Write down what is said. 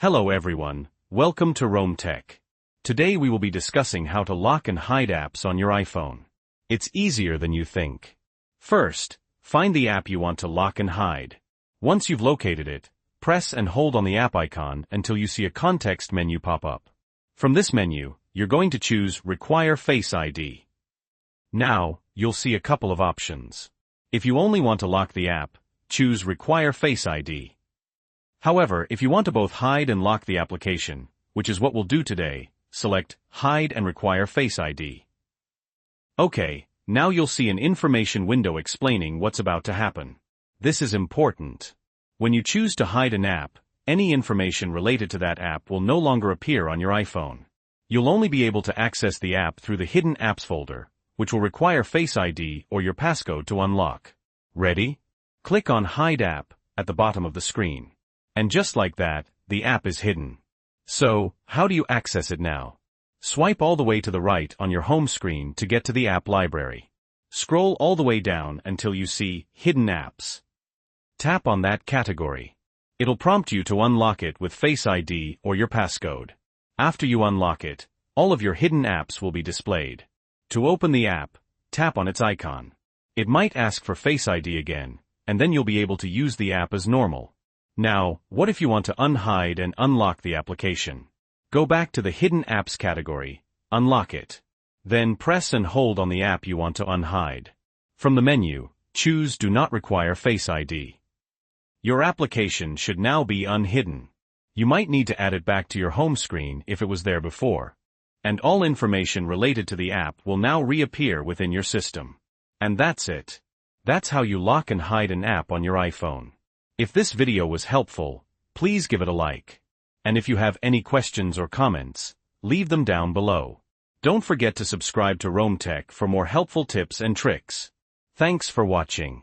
Hello everyone, welcome to Rome Tech. Today we will be discussing how to lock and hide apps on your iPhone. It's easier than you think. First, find the app you want to lock and hide. Once you've located it, press and hold on the app icon until you see a context menu pop up. From this menu, you're going to choose Require Face ID. Now, you'll see a couple of options. If you only want to lock the app, choose Require Face ID. However, if you want to both hide and lock the application, which is what we'll do today, select Hide and Require Face ID. Okay, now you'll see an information window explaining what's about to happen. This is important. When you choose to hide an app, any information related to that app will no longer appear on your iPhone. You'll only be able to access the app through the Hidden Apps folder, which will require Face ID or your passcode to unlock. Ready? Click on Hide App at the bottom of the screen. And just like that, the app is hidden. So, how do you access it now? Swipe all the way to the right on your home screen to get to the app library. Scroll all the way down until you see Hidden Apps. Tap on that category. It'll prompt you to unlock it with Face ID or your passcode. After you unlock it, all of your hidden apps will be displayed. To open the app, tap on its icon. It might ask for Face ID again, and then you'll be able to use the app as normal. Now, what if you want to unhide and unlock the application? Go back to the Hidden Apps category, unlock it. Then press and hold on the app you want to unhide. From the menu, choose Do Not Require Face ID. Your application should now be unhidden. You might need to add it back to your home screen if it was there before. And all information related to the app will now reappear within your system. And that's it. That's how you lock and hide an app on your iPhone. If this video was helpful, please give it a like. And if you have any questions or comments, leave them down below. Don't forget to subscribe to Rome Tech for more helpful tips and tricks. Thanks for watching.